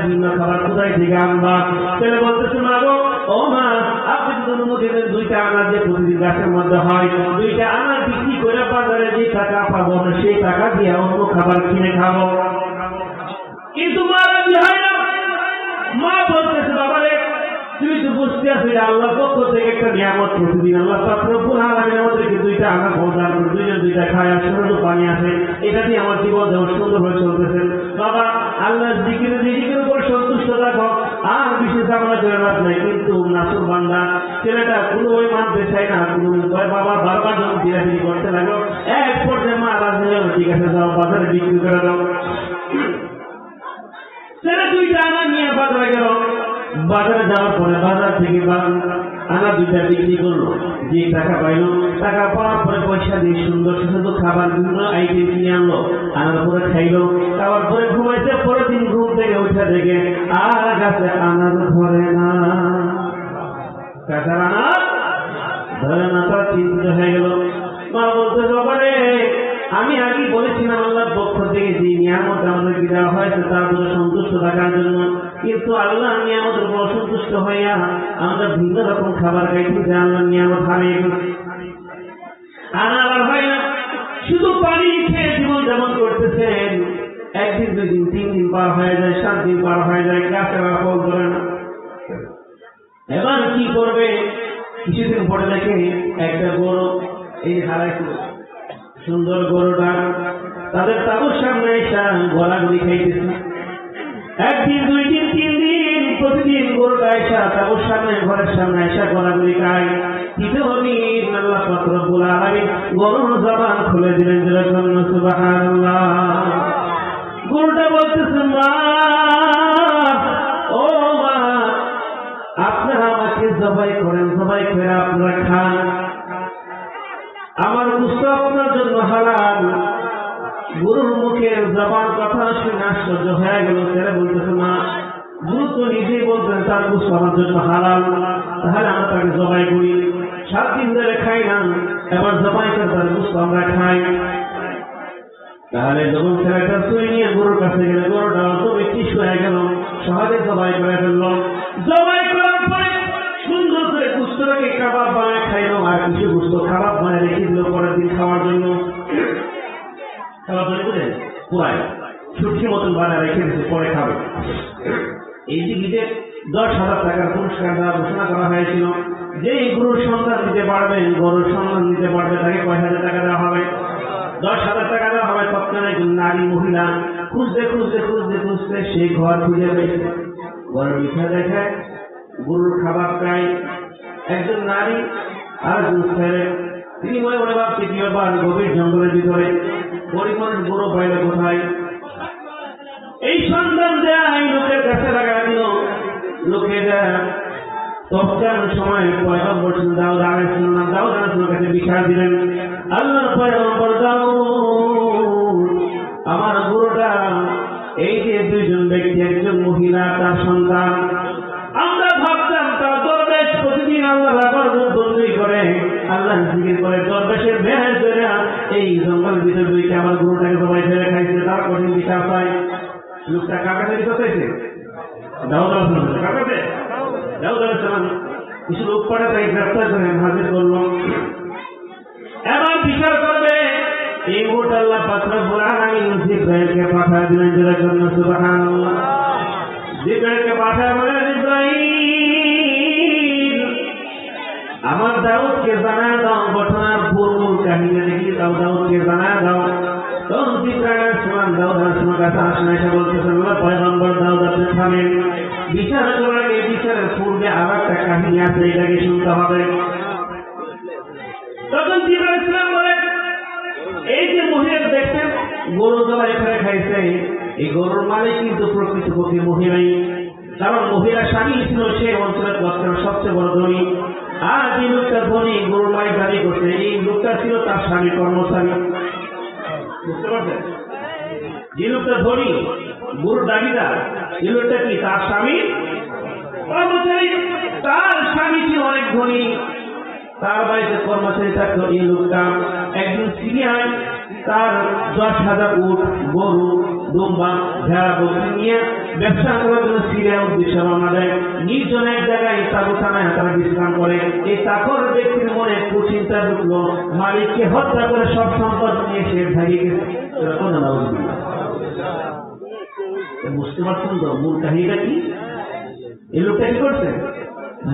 ভিন্ন খাবার কোথায় থেকে আনবা? ছেলে বলতেছে মা গো, ও মা আপনি তো অনুমতি দেন, 2টা আনার যে প্রতিদিন গাছের মধ্যে হয়, 2টা আনার বিক্রি করে বাজারে যে টাকা পাবো সেই টাকা দিয়ে অন্য খাবার কিনে খাবো। কিন্তু মা রাজি হয় না। মা বলতেছে বাবা রে, তুমি তো বুঝতে আছো আল্লাহর পক্ষ থেকে একটা নিয়ামত, প্রতিদিন আল্লাহ পাক রব্বুল আলামিন আমাদেরকে 2টা আনা প্রদান করে, 2টা খায় আর শুধু পানি আছে, এটা দিয়ে আমার জীবন যেমন সুন্দর হয়ে চলতেছে। বাবা আল্লাহ জিকিরের উপর সন্তুষ্ট থাকো, আর বিশেষ আমরা করে লাভ নাই। কিন্তু নাসুর বান্দা ছেলেটা কোনো ওই মানতে চায় না, কোনো বাবা বারবার যখন ধীরাধীরি করতে লাগলো, এক পর্যায়ে মা রাজি হলো, ঠিক আছে যাও বাজারে বিক্রি করে দাও। ছেলে 2টা আনা নিয়ে বাজারে গেল। বাজারে যাওয়ার পরে বাজার থেকে আনা 2টা বিক্রি করলো, যে টাকা পাইলো, টাকা পাওয়ার পরে পয়সা দিয়ে সুন্দর সুন্দর খাবার বিভিন্ন আইটেম কিনে আনলো, আনার পরে খাইলো, খাওয়ার পরে ঘুমাইছে। পরের দিন ঘুম থেকে উঠে দেখে আর গাছে আনার ধরে না, কাঁচার আনার ধরে না। তার চিন্তিত হয়ে গেল। মা বলতে বাবারে, আমি আগে বলেছিলাম আল্লাহর পক্ষ থেকে যে নিয়ামত আমাদেরকে দেওয়া হয়েছে তার উপর সন্তুষ্ট থাকার জন্য, কিন্তু আল্লাহ নিয়ামতের উপর অসন্তুষ্ট হইয়া আমরা ভিন্ন রকম খাবার খাইছি, আল্লাহ নিয়ামত হারিয়ে গেছে। আনার হয় না, শুধু পানি খেয়ে জীবন যেমন করতেছেন। 1 দিন 2 দিন 3 দিন পার হয়ে যায়, 7 দিন পার হয়ে যায়, গাছের আর ফল ধরে না। এবার কি করবে? কিছুদিন পরে দেখে একটা গরু এই হারাইছিল, সুন্দর গরুটা তাদের তাবুর সামনে এসে গলাগুলি খাইতেছে। 1 দিন 2 দিন 3 দিন প্রতিদিন গরুটা এসে তাবুর সামনে ঘরের সামনে এসে গলাগুলি খায়। তৃতীয় দিন আল্লাহ পাক রব্বুল আলামিন গরুর জবান খুলে দিলেন, যেরকম সুবহানাল্লাহ। গরুটা বলতেছে মা, ও মা আপনারা আমাকে জবাই করেন, জবাই করে আপনারা খান, আমার গোশত আপনার জন্য হালাল। গরুর মুখের জবান কথা শুনে আশ্চর্য হয়ে গেল। ছেলে বলতেছে মা, গুরু তো নিজেই বলতেন তার গোশত আমার জন্য হালাল, তাহলে আমরা তাকে জবাই করি। 7 দিন ধরে খাই না, এবার জবাই করে তার গোশত আমরা খাই। তাহলে যখন ছেলেটা শুয়ে নিয়ে গরুর কাছে গেলে গরুটা অত বেশি শুয়ে গেল, সহজে জবাই করে ফেললো। জবাই করার পরে সুন্দর করে গোশতটাকে কাবাব বানায় খাইলো, আর কিছু গোশত খারাপ বানায় রেখে দিল পরের দিন খাওয়ার জন্য। খাবার বুঝলেন পুরাই ছুটকি মতন বানায় রেখে দিচ্ছে, পরে খাবে। এই দিকে 10,000 টাকার পুরস্কার দেওয়া ঘোষণা করা হয়েছিল। যে গরুর সন্তান দিতে পারবে, গরুর সন্তান দিতে পারবে, তাকে কয় হাজার টাকা দেওয়া হবে? 10,000 টাকা দেওয়া হবে। তৎক্ষণাৎ একজন নারী মহিলা খুঁজতে খুঁজতে খুঁজতে খুঁজতে সেই ঘর খুঁজে পেয়েছে। ঘরের ভিতরে দেখে গরুর খাবার খায় একজন নারী আর একজন ছেলে। তিনি মনে মনে ভাবছে কি ব্যাপার, গভীর জঙ্গলের ভিতরে পরিমাণ গরু পাইলে কোথায়? এই সন্ধান দেয় লোকের কাছে লাগা দিল। লোকেরা তৎকালীন সময় পয়গম্বর দাউদ আলাইহিস সালাম, দাউদ আলাইহিস সালামের কাছে বিচার দিলেন, আল্লাহর পয়গম্বর দাউদ, আমার গরুটা এই যে 2জন ব্যক্তি, একজন মহিলা তার সন্তান, আমরা ভাবতাম তার দরবেশ প্রতিদিন আল্লাহ রাবার বন্দী করে, আল্লাহ জিকির করে, দরবেশের মেহের ধরে এই জঙ্গলের ভিতরে 2টা আমার গরুটাকে সবাই ফেলে খাইছে, তার কঠিন বিচার পায়। লোকটা কাকাতে কোথাইছে? দাউদ আলাইহিস সালাম কাকাতে। দাউদ আলাইহিস সালাম কিছু লোক পাঠাতে গ্রেফতার করে হাজির করলো। এবার বিচার করবে। এই মুহূর্তে আল্লাহ পাক রব্বুল আলামিন জিবরাইলকে পাঠিয়ে দিলেন, যেরকম সুবহানাল্লাহ। জিবরাইলকে পাঠিয়ে বলেন, জিবরাইল আমার দাউদকে জানা দাও, ঘটনার মূল কাহিনী দেখি দাও, দাউদকে জানা দাও। তখন জিবরাইল আলাইহিস সালাম দাউদ আলাইহিস সালামের কাছে আসেন, এসে বলতেছেন, আল্লাহ পয়গম্বর দাউদ আপনি থামেন, বিচার করার আগে বিচারের পূর্বে আর একটা কাহিনী আছে, এটাকে শুনতে হবে। তখন জিবরাইল আলাইহিস সালাম বলেন, এই যে মহিলা দেখছেন গরু জবাই করে খাইছে, এই গরুর মালিক কিন্তু প্রকৃতপক্ষে মহিলাই, কারণ মহিলা স্বামী ছিল সে অঞ্চলের সবচেয়ে বড় ধনী। আর যে লোকটা ধনী গরুর মালিক দাবি করছে, এই লোকটা ছিল তার স্বামী কর্মচারী। বুঝতে পারছেন? যে লোকটা ধনী গরুর দাবিদার, এই লোকটা কি তার স্বামী কর্মচারী। তার স্বামী ছিল অনেক ধনী, তার বাড়িতে কর্মচারী থাকতো। এই লোকটা একজন সিরিয়ায় তার 10,000 উট, গরু, দুম্বা ভেড়া বকরি নিয়ে ব্যবসা করার জন্য সিরিয়া উদ্দেশ্যে রওনা দেয়। নির্জন এক জায়গায় তাবুখানায় তারা বিশ্রাম করে। এই চাকর ব্যক্তির মনে কুচিন্তা ঢুকলো, মালিককে হত্যা করে সব সম্পদ নিয়ে সে ভাগিয়ে গেছে। বুঝতে পারছেন তো মূল কাহিনীটা কি? এই লোকটা কি করছে?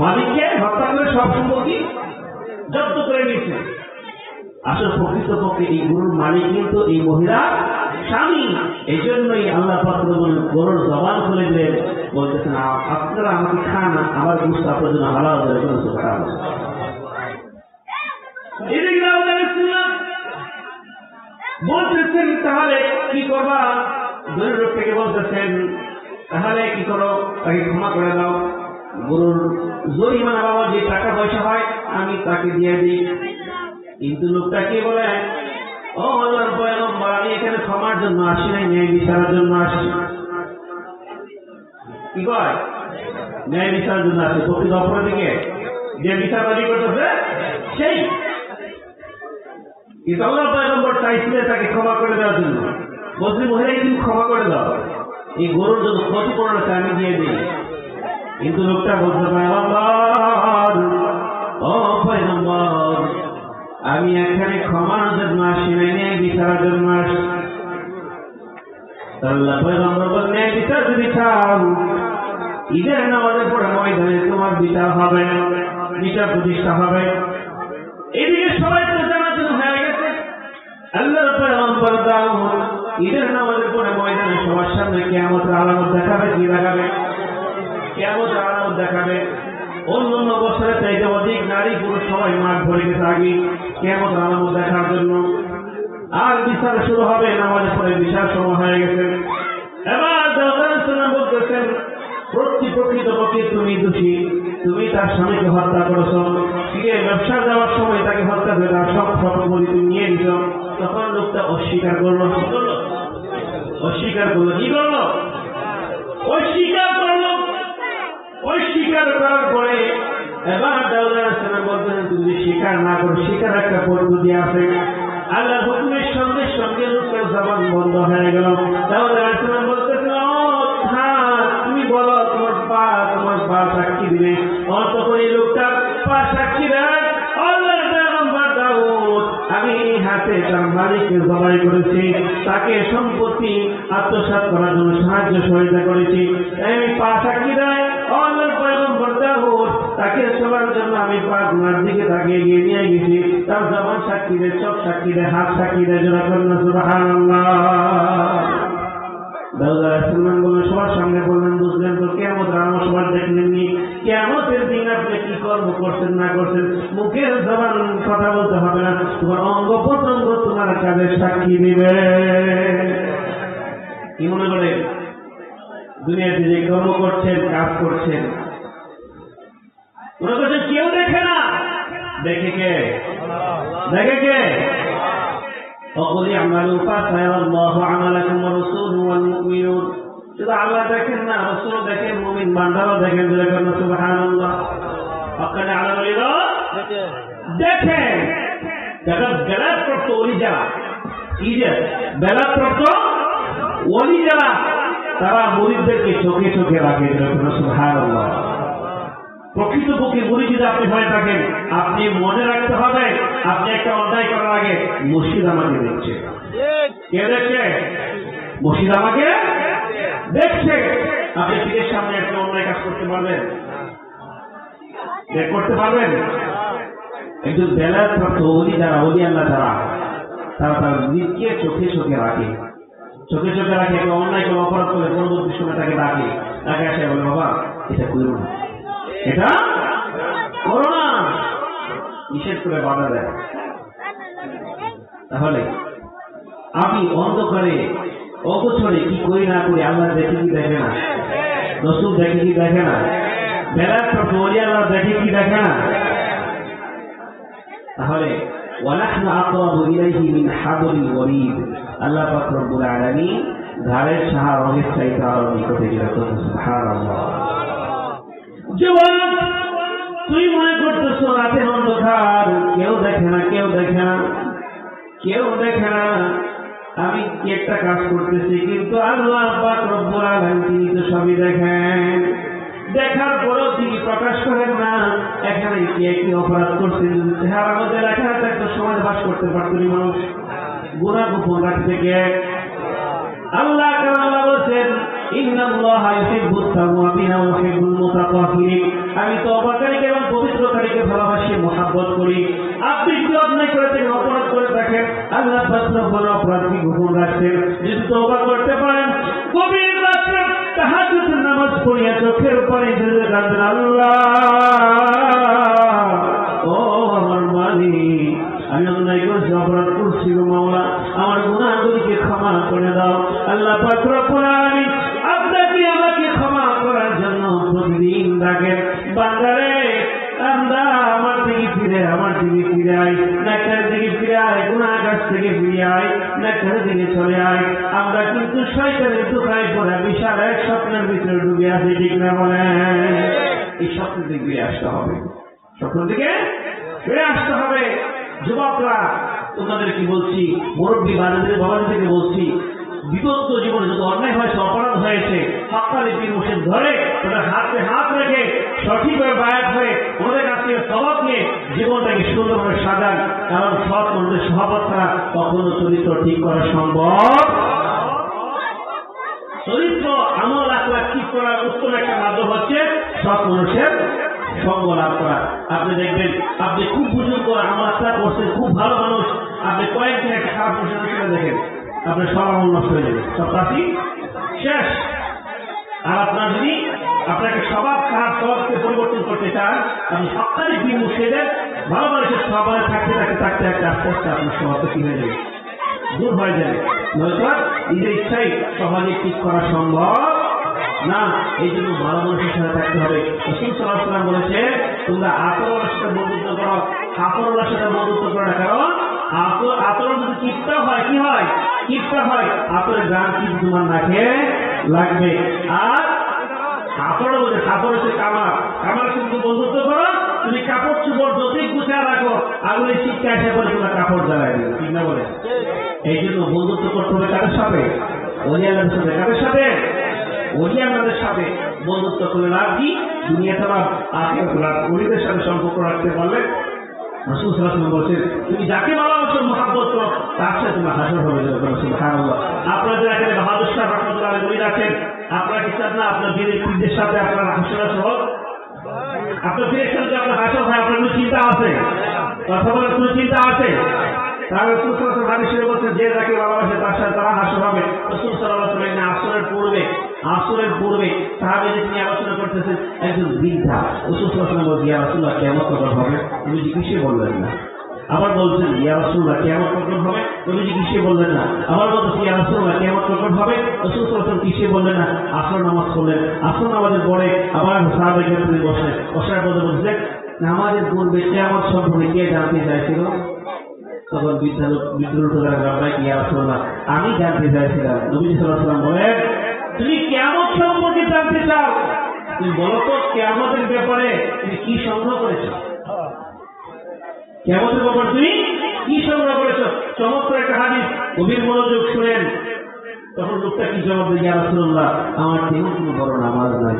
মালিককে হত্যা করে সব সম্পত্তি জব্দ করে নিয়েছে। আসলে প্রকৃতপক্ষে এই গরুর মালিক কিন্তু এই মহিলা স্বামী। এই জন্যই আল্লাহ পাক গরুর জবান খুলে দিয়ে বলতেছেন, আপনারা আমাকে খান, আমার গুস্ত আপনার জন্য হালাল হয়ে বলতেছেন। তাহলে কি করবা? গরুর লোকটাকে বলতেছেন, তাহলে কি করো, তাকে ক্ষমা করে দাও। গরুর জরিমানা বাবা যে টাকা পয়সা হয় আমি তাকে দিয়ে দিই। কিন্তু লোকটা কি বলে, ও আল্লাহর পয়গম্বর, আমি এখানে ক্ষমার জন্য আসি নাই, ন্যায় বিচারের জন্য আসি। কি কয়? ন্যায় বিচারের জন্য আসে। প্রকৃত অপরাধীকে যে বিচারবাদী করতেছে সেই। কিন্তু আল্লাহর পয়গম্বর চাইছিলেন তাকে ক্ষমা করে দেওয়ার জন্য। বলছি, মহিলাকে তুমি ক্ষমা করে দাও, এই গরুর জন্য ক্ষতিপূরণ আছে আমি দিয়ে দিই। কিন্তু লোকটা বলতে পারে, ও পয়গম্বর, আমি এখানে ক্ষমার জন্য আসি নাই, ন্যায় বিচারের জন্য আসি। আল্লাহ পয়গম্বর বলেন, ন্যায় বিচার যদি চাও, ঈদের নামাজের পরে ময়দানে তোমার বিচার হবে, বিচার প্রতিষ্ঠা হবে। এদিকে সবাই তো জানার জন্য হয়ে গেছে। আল্লাহর পয়গম্বর দাউদ ঈদের নামাজের পরে ময়দানে সবার সামনে কিয়ামতের আলামত দেখাবে। কি দেখাবে? কিয়ামতের আলামত দেখাবে। অন্যান্য বছরের চাইতে অধিক নারী পুরুষ সবাই মাঠ ভরে গেছে আগে কিয়ামতের আলামত দেখার জন্য। আর বিচার শুরু হবে, নামাজের পরে বিচার সময় হয়ে গেছে। এবার বলতেছেন, প্রকৃতপক্ষে তুমি দোষী, তুমি তার স্বামীকে হত্যা করেছ। ব্যবসা যাওয়ার সময় তাকে হত্যা করে তার সব সম্পত্তি তুমি নিয়ে নিছ। তখন লোকটা অস্বীকার করলো। অস্বীকার করলো। কি করলো? অস্বীকার করলো। অস্বীকার করার পরে এবার দাউদ আলাইহিস সালাম বলতেন, তুমি স্বীকার না করো, স্বীকার একটা পদ্ধতি আছে। আল্লাহ হুকুমের সঙ্গে সঙ্গে লোকের জবান বন্ধ হয়ে গেল। দাউদ আলাইহিস সালাম বলতেছেন, তুমি বলো তোমার পা সাক্ষী দিবে। অতঃপর এই লোকটা পা সাক্ষী দেয়, আল্লাহর পয়গম্বর দাউদ আমি হাতে তার মালিককে জবাই করেছি, তাকে সম্পত্তি আত্মসাৎ করার জন্য সাহায্য সহায়তা করেছি। আমি পা সাক্ষী দেয়, আল্লাহর পয়গম্বর দাউদ তাকে চলার জন্য আমি পা গুনার দিকে তাকে এগিয়ে নিয়ে গেছি। তার জবান সাক্ষী দেয়, চোখ সাক্ষী দেয়, হাত সাক্ষী দেয়। সুবহানাল্লাহ। দাউদ আলাইহিস সালাম বললেন, সবার সামনে বললেন, বুঝলেন তো কিয়ামতের আলামত সবার দেখলেননি। কিয়ামতের দিন আপনি কি কর্ম করছেন না করছেন, মুখের জবান কথা বলতে হবে না, তোমার অঙ্গ প্রত্যঙ্গ তোমার কাজে সাক্ষী দিবে। কি মনে করে দুনিয়াতে যে কর্ম করছেন, কাজ করছেন, মনে করছেন কেউ দেখে না? দেখে কে? দেখে কে? وقل اعملوا فسيرى الله عملكم ورسوله والمؤمنون। শুধু আল্লাহ দেখেন না, রাসূল দেখেন, মুমিন বান্দারা দেখেন। সুবহানাল্লাহ। আপনারা আল্লাহর দেখেন। যারা বেলাতপ্রাপ্ত ওলি যারা, কি যে বেলাতপ্রাপ্ত ওলি যারা, তারা মুরিদদেরকে চোখে চোখে রাখে। সুবহানাল্লাহ। প্রকৃতপক্ষে মুরিদ যদি আপনি হয়ে থাকেন, আপনি মনে রাখতে হবে, আপনি একটা অন্যায় করার আগে মুর্শিদ আমাকে দেখছে। কে দেখছে? মুর্শিদ আমাকে দেখছে। আপনি পীরের সামনে একটা অন্যায় কাজ করতে পারবেন? করতে পারবেন? একজন বেলাতপ্রাপ্ত ওলি যারা, ওলি আল্লাহ যারা, তারা তার নিজকে চোখে চোখে রাখে। চোখে চোখে রাখে। একটা অন্যায় করে অপরাধ করে পরবর্তী সময় তাকে ডাকে, তাকে আসে বলে, বাবা এটা করো না, এটা করো না, নিষেধ করে বাধা দেয়। তাহলে আমি অন্ধকারে অগোচরে কি করি না করি, আল্লাহ দেখে কি দেখে না? রাসূল দেখে কি দেখে না? বেলাতপ্রাপ্ত ওলি আল্লাহ দেখে কি দেখে না? তাহলে ওয়ালাহনু আকরাবু ইলাইহি মিন হাবলিল ওয়ারিদ। আল্লাহ পাক রব্বুল আলামিন ধারের সাহায্যের চাইতে আরো নিকটে গেছেন। সুবহানাল্লাহ। জওয়ান, তুই মনে করতেছো রাতের অন্ধকার, কেউ দেখে না, কেউ দেখে না, কেউ দেখে না। আমি কি একটা কাজ করতেছি, কিন্তু আল্লাহ পাক রব্বুল আলামিন তিনি তো সবই দেখেন। দেখার পরেও তিনি প্রকাশ করেন না এখানে কি কি অপরাধ করছেন। চেহারা মধ্যে লেখা আছে, একটা সমাজ বাস করতে পারতেন মানুষ, গুনাহ গোপন রাখতে কে? আল্লাহ তাআলা বলেন ইন্নাল্লাহা ইউহিব্বুত তাওয়াবিনা ওয়া ইউহিব্বুল মুতাতাহহিরিন। আমি তওবাকারীকে এবং পবিত্রকারীকে ভালোবাসি, মহব্বত করি। আপনি যদি অন্যায় করে থাকেন, অপরাধ করে থাকেন, আল্লাহ পাক রব্বুল অপরাধকে গোপন রাখছেন। যদি তওবা করতে পারেন, গভীর রাতে তাহাজ্জুদের নামাজ পড়িয়া চোখের পানি ঝরে কাঁদেন, আল্লাহ ও আমার মালিক, আমি অন্যায় করেছি, অপরাধ করছি গো মাওলা, আমার গুনাহগুলিকে ক্ষমা করে দাও। আল্লাহ পাক রব্বুল আলামিন আপনাকে আমাকে ক্ষমা করার জন্য প্রতিদিন ডাকেন, বান্দারে বান্দা আমার দিকে ফিরে, আমার দিকে ফিরে আয়, নেককার দিকে ফিরে আয়, গুনাহগার থেকে ফিরে আয়, নেককার দিকে চলে আয়। আমরা কিন্তু শয়তানের ধোঁকায় পড়ে বিশাল এক স্বপ্নের ভিতরে ডুবে আছি, ঠিক না বলেন? এই স্বপ্ন থেকে ফিরে আসতে হবে, স্বপ্ন থেকে ফিরে আসতে হবে। যুবকরা তোমাদের কি বলছি, মুরব্বী বাজাদের বাবাদের থেকে বলছি, বিগত জীবনে যত অন্যায় হয়েছে, অপরাধ হয়েছে, সকালে তিন বছর ধরে তাদের হাতে হাত রেখে সঠিকভাবে বায়াত হয়ে ওদের কাছে সবক নিয়ে জীবনটাকে সুন্দরভাবে সাজান। কারণ সৎ মানুষের সহবত ছাড়া কখনো চরিত্র ঠিক করা সম্ভব। চরিত্র আমল আখলাক ঠিক করার উত্তম একটা মাধ্যম হচ্ছে সৎ মানুষের সঙ্গ লাভ করা। আপনি দেখবেন, আপনি খুব বুজুর্গ আমল আখলাক করছেন, খুব ভালো মানুষ, আপনি কয়েকদিন একটা খারাপ মানুষের দেখেন, আপনার সব আমল নষ্ট হয়ে যাবে, সব কাজই শেষ। আর আপনার যদি আপনাকে স্বভাব খারাপ স্বভাবকে পরিবর্তন করতে চান, আপনি সবখানে দিন মুছে দেন, ভালো মানুষের স্বভাবে থাকতে থাকতে থাকতে থাকতে আস্তে আস্তে আপনার স্বভাবটা কি হয়ে যাবে, দূর হয়ে যাবে। নয়তো নিজের ইচ্ছাই সমাজে ঠিক করা সম্ভব না। এই জন্য ভালো মানুষের সাথে থাকতে হবে। রাসূল সাল্লাল্লাহু আলাইহি ওয়াসাল্লাম বলেছে, তোমরা আতরের সাথে বন্ধুত্ব করো, কাপড়ের সাথে বন্ধুত্ব করো না। কারণ আতর যদি কিপটা হয়, কি হয়, কিপটা হয়, আতরের গান কিন্তু তোমার নাকে লাগবে। আর কাপড়ের মধ্যে কাপড় হচ্ছে কামার, কামার কিন্তু বন্ধুত্ব করো, তুমি কাপড় চুপড় যতই গুছিয়ে রাখো, আগুনের শিক্ষা এসে পরে তোমার কাপড় জ্বালাই দেবে, ঠিক না বলে? এই জন্য বন্ধুত্ব করতে হবে কাদের সাথে? ওলিয়াদের সাথে। কাদের সাথে? ওলিয়াদের সাথে বন্ধুত্ব করে লাভ কি? দুনিয়া ছাড়া আখিরাত লাভ। ওলিদের সাথে সম্পর্ক রাখতে পারলে রাসূল সাল্লাল্লাহু আলাইহি ওয়াসাল্লাম বলেছেন, তুমি যাকে ভালোবাসো, মহব্বত করো, তার সাথে তোমার হাসর হবে। সুবহানাল্লাহ। আপনাদের এখানে বাহাদুর শাহ রহমাতুল্লাহ আলাইহি আছেন, আপনারা কি চান না আপনার দিনের পীরদের সাথে আপনার হাসর হোক? আপনার পীরের সাথে আপনার হাসর হয়, আপনার কোনো চিন্তা আছে? কথা বলার কোনো চিন্তা আছে? তাহলে রাসূল সাল্লাল্লাহু আলাইহি ওয়াসাল্লাম হাদিসে বলছেন, যে যাকে ভালোবাসে তার সাথে তারা হাসর হবে। রাসূল সাল্লাল্লাহু আলাইহি ওয়াসাল্লাম আসরের পূর্বে সাহাবীদের নিয়ে আলোচনা করতেছেন, একজন বৃদ্ধা। রাসূল সাল্লাল্লাহু আলাইহি ওয়াসাল্লাম বলছেন, ইয়া রাসূলুল্লাহ, কিয়ামত কখন হবে? তুমি জিজ্ঞেসই বললেন না। আবার বলছেন, ইয়া রাসূলুল্লাহ, কিয়ামত কখন হবে? তুমি জিজ্ঞেসই বললেন না। আবার বলছেন, ইয়া রাসূলুল্লাহ, কিয়ামত কখন হবে? রাসূল সাল্লাল্লাহু আলাইহি ওয়াসাল্লাম কিসে বললেন না। আসর নামাজ পড়লেন, আসর নামাজের পরে আবার সাহাবায়ে কেরাম বসার পরে বলছেন, নামাজের পূর্বে কিয়ামত সম্পর্কে কে জানতে চাইছিল? তখন আমি জানতে চাইছিলাম। নবী সাল্লাল্লাহু আলাইহি ওয়াসাল্লাম বলেন, তুমি কিয়ামত সম্পর্কে জানতে চাও, তুমি বলো তো কিয়ামতের ব্যাপারে তুমি কি সংগ্রহ করেছো? কিয়ামতের ব্যাপারে তুমি কি সংগ্রহ করেছো? চমৎকার একটা হাদিস, গভীর মনোযোগ শুনেন। তখন লোকটা কি জবাব দেয়, ইয়া রাসূলুল্লাহ, আমার তেমন কোনো বড় নামাজ নাই।